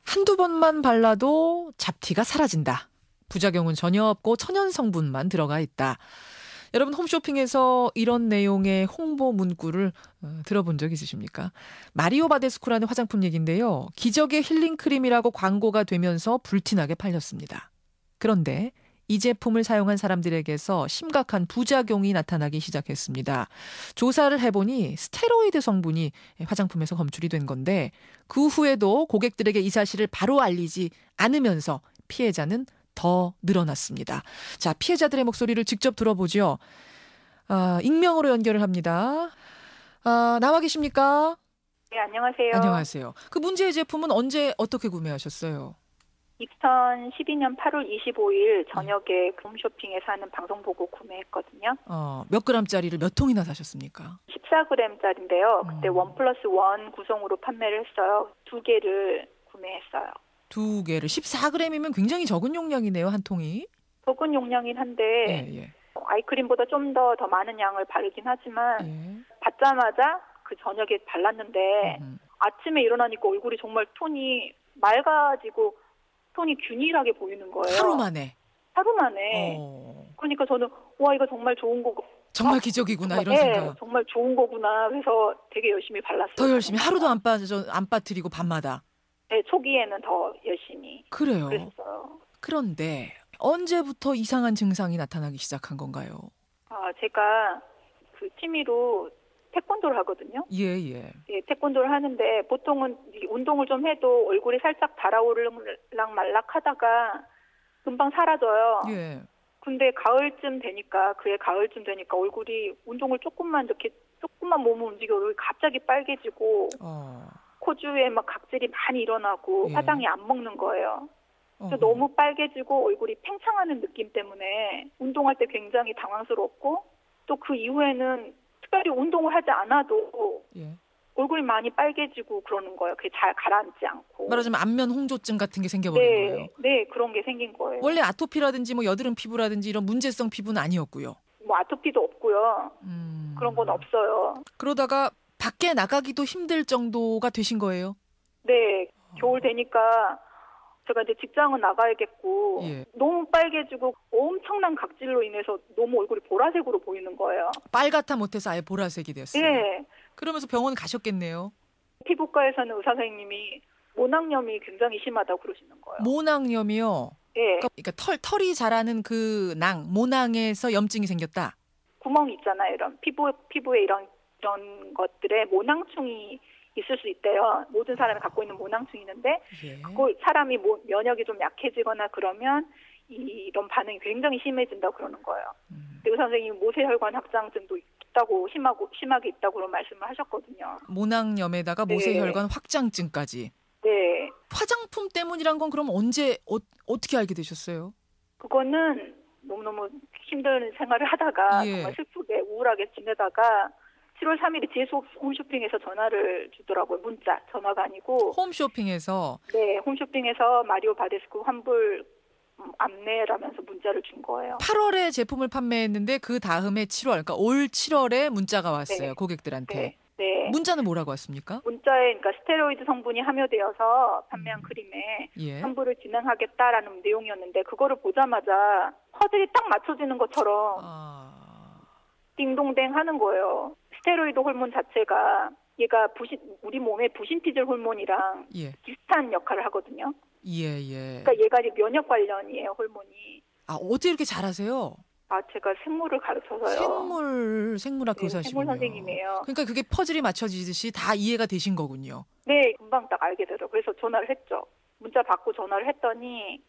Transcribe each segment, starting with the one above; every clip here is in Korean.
한두 번만 발라도 잡티가 사라진다. 부작용은 전혀 없고 천연 성분만 들어가 있다. 여러분 홈쇼핑에서 이런 내용의 홍보 문구를 들어본 적 있으십니까? 마리오 바데스쿠라는 화장품 얘기인데요. 기적의 힐링 크림이라고 광고가 되면서 불티나게 팔렸습니다. 그런데 이 제품을 사용한 사람들에게서 심각한 부작용이 나타나기 시작했습니다. 조사를 해보니 스테로이드 성분이 화장품에서 검출이 된 건데 그 후에도 고객들에게 이 사실을 바로 알리지 않으면서 피해자는 더 늘어났습니다. 자, 피해자들의 목소리를 직접 들어보죠. 익명으로 연결을 합니다. 나와 계십니까? 네, 안녕하세요. 안녕하세요. 그 문제의 제품은 언제 어떻게 구매하셨어요? 2012년 8월 25일 저녁에 홈쇼핑에서 하는 방송 보고 구매했거든요. 몇 그램짜리를 몇 통이나 사셨습니까? 14g짜리인데요. 그때 1+1 구성으로 판매를 했어요. 2개를 구매했어요. 2개를 14g이면 굉장히 적은 용량이네요, 한 통이. 적은 용량이긴 한데 예. 아이크림보다 좀 더 많은 양을 바르긴 하지만 받자마자 그 저녁에 발랐는데 아침에 일어나니까 얼굴이 정말 톤이 맑아지고 톤이 균일하게 보이는 거예요. 하루 만에. 그러니까 저는 와 이거 정말 좋은 거고. 정말 기적이구나 이런 생각. 정말 좋은 거구나. 그래서 되게 열심히 발랐어요. 더 열심히 하루도 안 빠뜨리고 밤마다. 네, 초기에는 더 열심히. 그래요. 그랬어요. 그런데 언제부터 이상한 증상이 나타나기 시작한 건가요? 제가 그 취미로 태권도를 하거든요. 예, 태권도를 하는데 보통은 운동을 좀 해도 얼굴이 살짝 달아오르락 말락 하다가 금방 사라져요. 예. 근데 가을쯤 되니까 얼굴이 운동을 조금만 몸을 움직여 얼굴이 갑자기 빨개지고 코 주위에 막 각질이 많이 일어나고 화장이 안 먹는 거예요. 그래서 너무 빨개지고 얼굴이 팽창하는 느낌 때문에 운동할 때 굉장히 당황스럽고 또 그 이후에는 특별히 운동을 하지 않아도 얼굴이 많이 빨개지고 그러는 거예요. 그게 잘 가라앉지 않고. 말하자면 안면 홍조증 같은 게 생겨버린 거예요. 네, 그런 게 생긴 거예요. 원래 아토피라든지 뭐 여드름 피부라든지 이런 문제성 피부는 아니었고요. 뭐 아토피도 없고요. 그런 건 없어요. 그러다가 밖에 나가기도 힘들 정도가 되신 거예요? 네, 겨울 되니까 제가 이제 직장은 나가야겠고 너무 빨개지고 엄청난 각질로 인해서 너무 얼굴이 보라색으로 보이는 거예요. 빨갛다 못해서 아예 보라색이 되었어요. 네. 그러면서 병원 가셨겠네요. 피부과에서는 의사 선생님이 모낭염이 굉장히 심하다고 그러시는 거예요. 모낭염이요? 네. 그러니까 털이 자라는 그 모낭에서 염증이 생겼다? 구멍이 있잖아요. 이런 피부에 이런 것들에 모낭충이 있을 수 있대요. 모든 사람이 갖고 있는 모낭충이 있는데 그걸 사람이 면역이 좀 약해지거나 그러면 이런 반응이 굉장히 심해진다고 그러는 거예요. 그 선생님이 모세혈관 확장증도 있다고 심하게 있다고 그런 말씀을 하셨거든요. 모낭염에다가 모세혈관 확장증까지. 네. 화장품 때문이란 건 그럼 언제 어떻게 알게 되셨어요? 그거는 너무너무 힘든 생활을 하다가 정말 슬프게 우울하게 지내다가 7월 3일에 제수 홈쇼핑에서 전화를 주더라고요. 전화가 아니고. 홈쇼핑에서? 네, 홈쇼핑에서 마리오 바데스쿠 환불 안내라면서 문자를 준 거예요. 8월에 제품을 판매했는데 그 다음에 7월, 그러니까 올 7월에 문자가 왔어요. 고객들한테. 네. 문자는 뭐라고 왔습니까? 문자에 그러니까 스테로이드 성분이 함유되어서 판매한 크림에 환불을 진행하겠다라는 내용이었는데 그거를 보자마자 퍼즐이 딱 맞춰지는 것처럼 딩동댕 하는 거예요. 스테로이드 호르몬 자체가 얘가 우리 몸의 부신피질 호르몬이랑 비슷한 역할을 하거든요. 그러니까 얘가 이제 면역 관련이에요, 호르몬이. 어떻게 이렇게 잘하세요? 제가 생물을 가르쳐서요. 생물학 교사시군요. 생물 선생님이에요. 그러니까 그게 퍼즐이 맞춰지듯이 다 이해가 되신 거군요. 네, 금방 딱 알게 되더라고요. 그래서 전화를 했죠. 문자 받고 전화를 했더니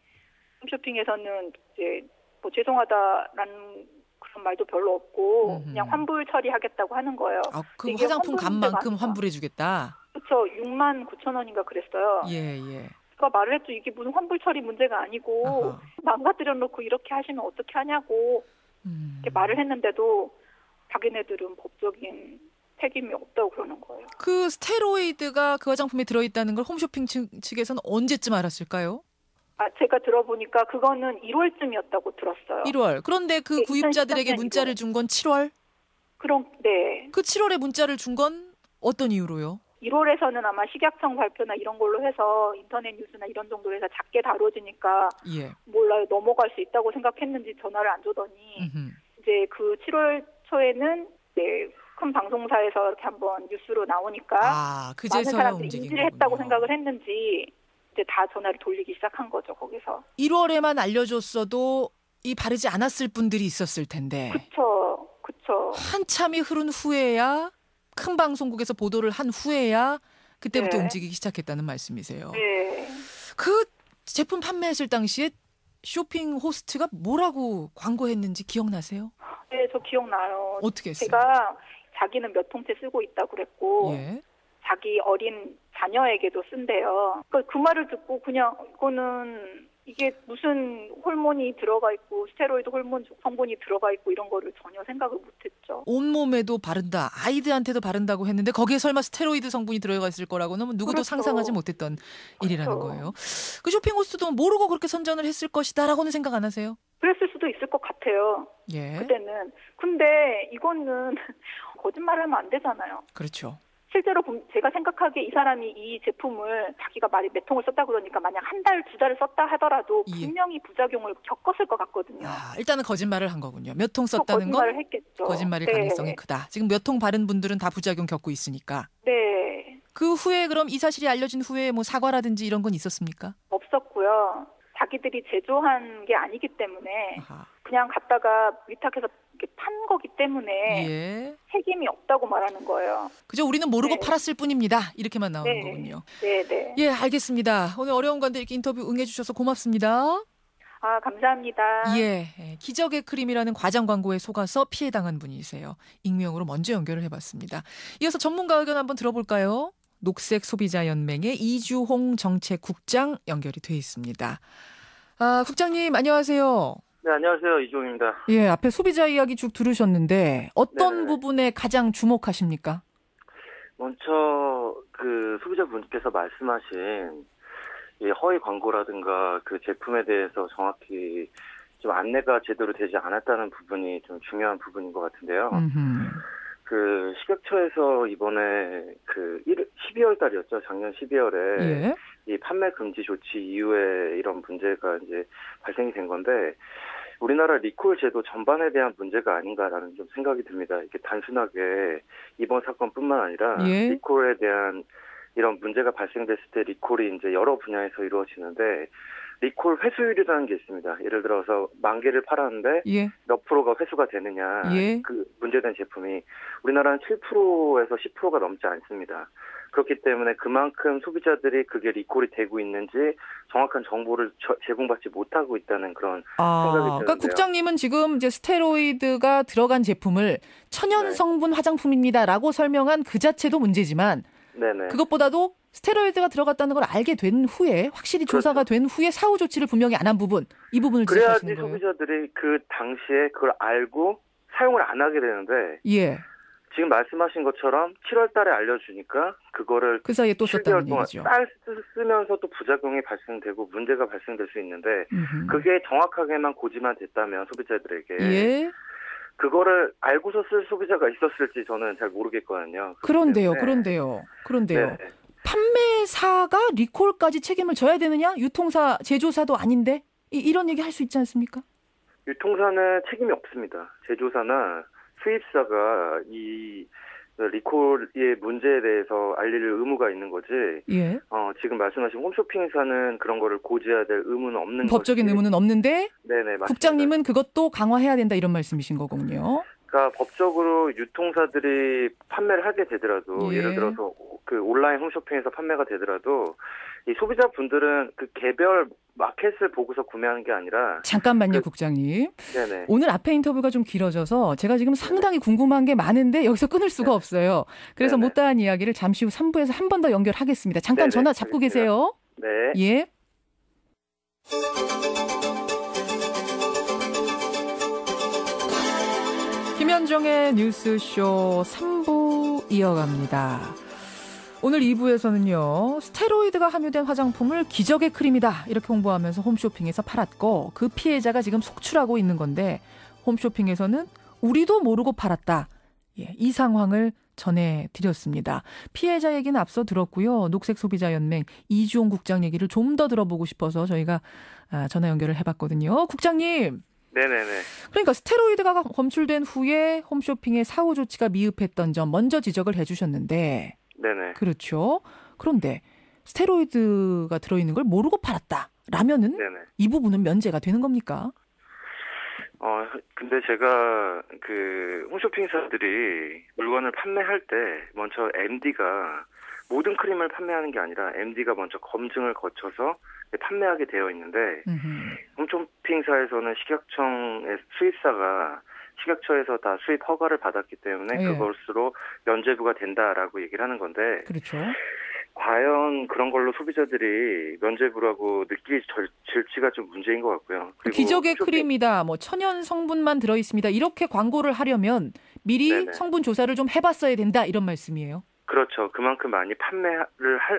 홈쇼핑에서는 이제 뭐 죄송하다라는 그런 말도 별로 없고 그냥 환불 처리하겠다고 하는 거예요. 그 화장품 값만큼 환불해주겠다. 그렇죠. 69,000원인가 그랬어요. 제가 말을 했죠. 이게 무슨 환불 처리 문제가 아니고 망가뜨려 놓고 이렇게 하시면 어떻게 하냐고 이렇게 말을 했는데도 자기네들은 법적인 책임이 없다고 그러는 거예요. 그 스테로이드가 그 화장품에 들어있다는 걸 홈쇼핑 측에서는 언제쯤 알았을까요? 제가 들어보니까 그거는 1월쯤이었다고 들었어요. 1월. 그런데 그 구입자들에게 문자를 준 건 7월? 네. 그 7월에 문자를 준 건 어떤 이유로요? 1월에서는 아마 식약청 발표나 이런 걸로 해서 인터넷 뉴스나 이런 정도로 해서 작게 다뤄지니까 예. 몰라요. 넘어갈 수 있다고 생각했는지 전화를 안 줘더니 이제 그 7월 초에는 큰 방송사에서 이렇게 한번 뉴스로 나오니까 많은 사람들이 인지를 했다고 생각을 했는지 이제 다 전화를 돌리기 시작한 거죠. 거기서 1월에만 알려줬어도 이 바르지 않았을 분들이 있었을 텐데. 그쵸. 한참이 흐른 후에야 큰 방송국에서 보도를 한 후에야 그때부터 네. 움직이기 시작했다는 말씀이세요. 네. 그 제품 판매했을 당시에 쇼핑 호스트가 뭐라고 광고했는지 기억나세요? 네, 저 기억나요. 어떻게 했어요? 제가 자기는 몇 통째 쓰고 있다고 그랬고 예. 자기 어린 자녀에게도 쓴대요. 그 말을 듣고 그냥 이거는 이게 무슨 호르몬이 들어가 있고 스테로이드 호르몬 성분이 들어가 있고 이런 거를 전혀 생각을 못했죠. 온몸에도 바른다. 아이들한테도 바른다고 했는데 거기에 설마 스테로이드 성분이 들어가 있을 거라고는 누구도 그렇죠. 상상하지 못했던 일이라는 그렇죠. 거예요. 그 쇼핑 호스트도 모르고 그렇게 선전을 했을 것이다라고는 생각 안 하세요? 그랬을 수도 있을 것 같아요. 예. 그때는. 근데 이거는 거짓말을 하면 안 되잖아요. 그렇죠. 실제로 제가 생각하기에 이 사람이 이 제품을 자기가 몇 통을 썼다 그러니까 만약 한 달, 두 달을 썼다 하더라도 예. 분명히 부작용을 겪었을 것 같거든요. 일단은 거짓말을 한 거군요. 몇 통 썼다는 거짓말을 건 했겠죠. 거짓말일 네. 가능성이 크다. 지금 몇 통 바른 분들은 다 부작용 겪고 있으니까. 네. 그 후에 그럼 이 사실이 알려진 후에 뭐 사과라든지 이런 건 있었습니까? 없었고요. 자기들이 제조한 게 아니기 때문에 아하. 그냥 갖다가 위탁해서 이렇게 판 거기 때문에 예. 책임이 없다고 말하는 거예요. 그죠? 우리는 모르고 네. 팔았을 뿐입니다. 이렇게만 나오는 네. 거군요. 네. 예, 알겠습니다. 오늘 어려운 건데 이렇게 인터뷰 응해주셔서 고맙습니다. 감사합니다. 예, 기적의 크림이라는 과장 광고에 속아서 피해당한 분이세요. 익명으로 먼저 연결을 해봤습니다. 이어서 전문가 의견 한번 들어볼까요? 녹색소비자연맹의 이주홍 정책국장 연결이 돼 있습니다. 국장님 안녕하세요. 네, 안녕하세요. 이종입니다. 예, 앞에 소비자 이야기 쭉 들으셨는데 어떤 네네. 부분에 가장 주목하십니까? 먼저 그 소비자분께서 말씀하신 이 허위 광고라든가 그 제품에 대해서 정확히 좀 안내가 제대로 되지 않았다는 부분이 좀 중요한 부분인 것 같은데요. 그 식약처에서 이번에 그 12월 달이었죠. 작년 12월에 예. 이 판매 금지 조치 이후에 이런 문제가 이제 발생이 된 건데 우리나라 리콜 제도 전반에 대한 문제가 아닌가라는 좀 생각이 듭니다. 이게 단순하게 이번 사건뿐만 아니라 예. 리콜에 대한 이런 문제가 발생됐을 때 리콜이 이제 여러 분야에서 이루어지는데 리콜 회수율이라는 게 있습니다. 예를 들어서 10,000개를 팔았는데 예. 몇 프로가 회수가 되느냐. 예. 그 문제된 제품이 우리나라는 7%에서 10%가 넘지 않습니다. 그렇기 때문에 그만큼 소비자들이 그게 리콜이 되고 있는지 정확한 정보를 제공받지 못하고 있다는 그런 생각이 드는데요. 그러니까 국장님은 지금 이제 스테로이드가 들어간 제품을 천연 네. 성분 화장품입니다라고 설명한 그 자체도 문제지만 네네. 그것보다도 스테로이드가 들어갔다는 걸 알게 된 후에 확실히 조사가 된 후에 사후 조치를 분명히 안 한 부분 이 부분을 그래야지 지적하시는 거예요. 소비자들이 그 당시에 그걸 알고 사용을 안 하게 되는데 예. 지금 말씀하신 것처럼 7월 달에 알려주니까 그거를 그 사이에 또 7개월 썼다는 동안 얘기죠. 쓰면서 또 부작용이 발생되고 문제가 발생될 수 있는데 음흠. 그게 정확하게만 고지만 됐다면 소비자들에게 예. 그거를 알고서 쓸 소비자가 있었을지 저는 잘 모르겠거든요. 그런데요. 때문에. 그런데요. 네. 판매사가 리콜까지 책임을 져야 되느냐? 유통사, 제조사도 아닌데? 이런 얘기 할 수 있지 않습니까? 유통사는 책임이 없습니다. 제조사나 수입사가 이 리콜의 문제에 대해서 알릴 의무가 있는 거지. 예. 지금 말씀하신 홈쇼핑사는 그런 거를 고지해야 될 의무는 없는 거죠. 법적인 의무는 없는데 네네, 맞습니다. 국장님은 그것도 강화해야 된다 이런 말씀이신 거군요. 그러니까 법적으로 유통사들이 판매를 하게 되더라도 예. 예를 들어서 그 온라인 홈쇼핑에서 판매가 되더라도 이 소비자분들은 그 개별 마켓을 보고서 구매하는 게 아니라 잠깐만요, 국장님. 네네. 오늘 앞에 인터뷰가 좀 길어져서 제가 지금 상당히 궁금한 게 많은데 여기서 끊을 수가 없어요. 그래서 네네. 못다한 이야기를 잠시 후 3부에서 한 번 더 연결하겠습니다. 잠깐 네네, 전화 잡고 알겠습니다. 계세요. 네. 예. 김현정의 뉴스쇼 3부 이어갑니다. 오늘 2부에서는요. 스테로이드가 함유된 화장품을 기적의 크림이다 이렇게 홍보하면서 홈쇼핑에서 팔았고 그 피해자가 지금 속출하고 있는 건데 홈쇼핑에서는 우리도 모르고 팔았다. 예, 이 상황을 전해드렸습니다. 피해자 얘기는 앞서 들었고요. 녹색소비자연맹 이주홍 국장 얘기를 좀 더 들어보고 싶어서 저희가 전화 연결을 해봤거든요. 국장님. 네네네. 그러니까 스테로이드가 검출된 후에 홈쇼핑의 사후 조치가 미흡했던 점 먼저 지적을 해주셨는데. 네네. 그렇죠. 그런데 스테로이드가 들어있는 걸 모르고 팔았다라면은 네네. 이 부분은 면제가 되는 겁니까? 근데 제가 홈쇼핑사들이 물건을 판매할 때 먼저 MD가 모든 크림을 판매하는 게 아니라 MD가 먼저 검증을 거쳐서 판매하게 되어 있는데 홈쇼핑사에서는 식약청의 수입사가 식약처에서 다 수입 허가를 받았기 때문에 그것으로 면제부가 된다라고 얘기를 하는 건데 그렇죠. 과연 그런 걸로 소비자들이 면제부라고 느끼기 질지가 좀 문제인 것 같고요. 그리고 기적의 크림이다, 뭐 천연 성분만 들어있습니다. 이렇게 광고를 하려면 미리 네네. 성분 조사를 좀 해봤어야 된다 이런 말씀이에요. 그렇죠. 그만큼 많이 판매를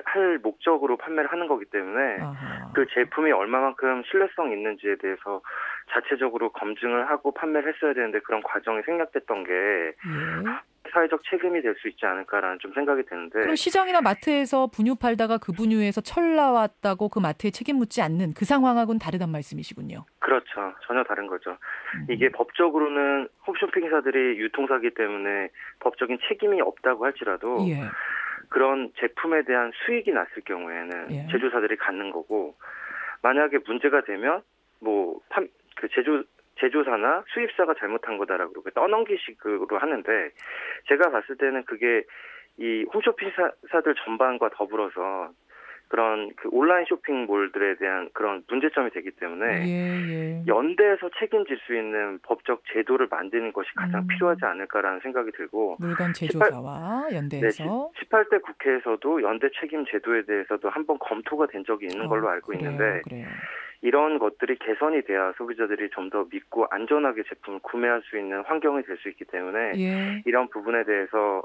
할 목적으로 판매를 하는 거기 때문에 아하. 그 제품이 얼마만큼 신뢰성 있는지에 대해서 자체적으로 검증을 하고 판매를 했어야 되는데 그런 과정이 생략됐던 게 사회적 책임이 될 수 있지 않을까라는 좀 생각이 드는데. 그럼 시장이나 마트에서 분유 팔다가 그 분유에서 철 나왔다고 그 마트에 책임 묻지 않는 그 상황하고는 다르단 말씀이시군요. 그렇죠. 전혀 다른 거죠. 이게 법적으로는 홈쇼핑사들이 유통사기 때문에 법적인 책임이 없다고 할지라도 그런 제품에 대한 수익이 났을 경우에는 제조사들이 갖는 거고 만약에 문제가 되면 뭐 제조사나 수입사가 잘못한 거다라고 그러고 떠넘기식으로 하는데 제가 봤을 때는 그게 이 홈쇼핑사들 전반과 더불어서 그런 온라인 쇼핑몰들에 대한 그런 문제점이 되기 때문에 연대해서 책임질 수 있는 법적 제도를 만드는 것이 가장 필요하지 않을까라는 생각이 들고 물건 제조사와 연대해서 18대 국회에서도 연대 책임 제도에 대해서도 한번 검토가 된 적이 있는 걸로 알고 있는데 이런 것들이 개선이 돼야 소비자들이 좀 더 믿고 안전하게 제품을 구매할 수 있는 환경이 될 수 있기 때문에 이런 부분에 대해서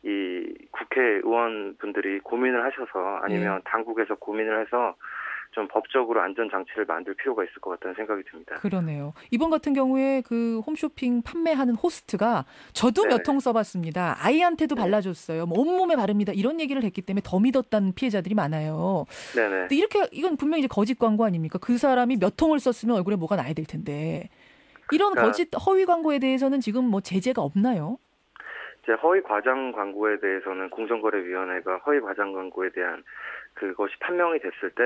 이 국회의원분들이 고민을 하셔서 아니면 당국에서 고민을 해서 좀 법적으로 안전장치를 만들 필요가 있을 것 같다는 생각이 듭니다. 그러네요. 이번 같은 경우에 그 홈쇼핑 판매하는 호스트가 저도 몇 통 써봤습니다. 아이한테도 발라줬어요. 뭐 온몸에 바릅니다. 이런 얘기를 했기 때문에 더 믿었다는 피해자들이 많아요. 근데 이건 분명히 이제 거짓 광고 아닙니까? 그 사람이 몇 통을 썼으면 얼굴에 뭐가 나야 될 텐데. 이런 거짓 허위 광고에 대해서는 지금 뭐 제재가 없나요? 허위 과장 광고에 대해서는 공정거래위원회가 허위 과장 광고에 대한 그것이 판명이 됐을 때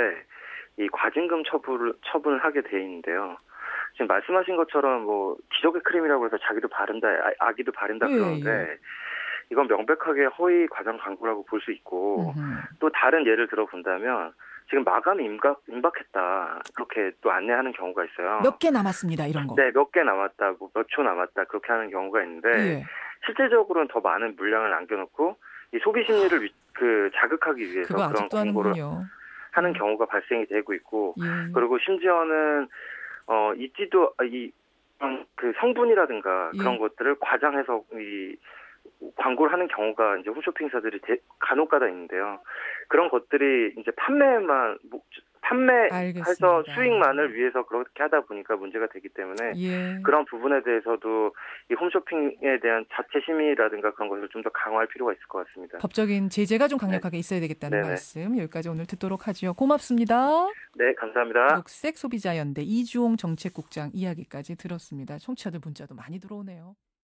이 과징금 처분을 하게 돼 있는데요. 지금 말씀하신 것처럼 뭐 기적의 크림이라고 해서 자기도 바른다, 아기도 바른다 그러는데 이건 명백하게 허위 과장 광고라고 볼 수 있고 또 다른 예를 들어 본다면 지금 마감이 임박했다 그렇게 또 안내하는 경우가 있어요. 몇 개 남았습니다 이런 거. 네, 몇 개 남았다고 몇 초 남았다 그렇게 하는 경우가 있는데 실질적으로는 더 많은 물량을 남겨놓고 이 소비 심리를 자극하기 위해서 그런 광고를 하는 경우가 발생이 되고 있고 그리고 심지어는 그 성분이라든가 그런 것들을 과장해서 이 광고를 하는 경우가 이제 홈쇼핑사들이 간혹가다 있는데요. 그런 것들이 이제 판매해서 수익만을 위해서 그렇게 하다 보니까 문제가 되기 때문에 그런 부분에 대해서도 이 홈쇼핑에 대한 자체 심의라든가 그런 것을 좀 더 강화할 필요가 있을 것 같습니다. 법적인 제재가 좀 강력하게 있어야 되겠다는 말씀 여기까지 오늘 듣도록 하죠. 고맙습니다. 네, 감사합니다. 녹색소비자연대 이주홍 정책국장 이야기까지 들었습니다. 청취자들 문자도 많이 들어오네요.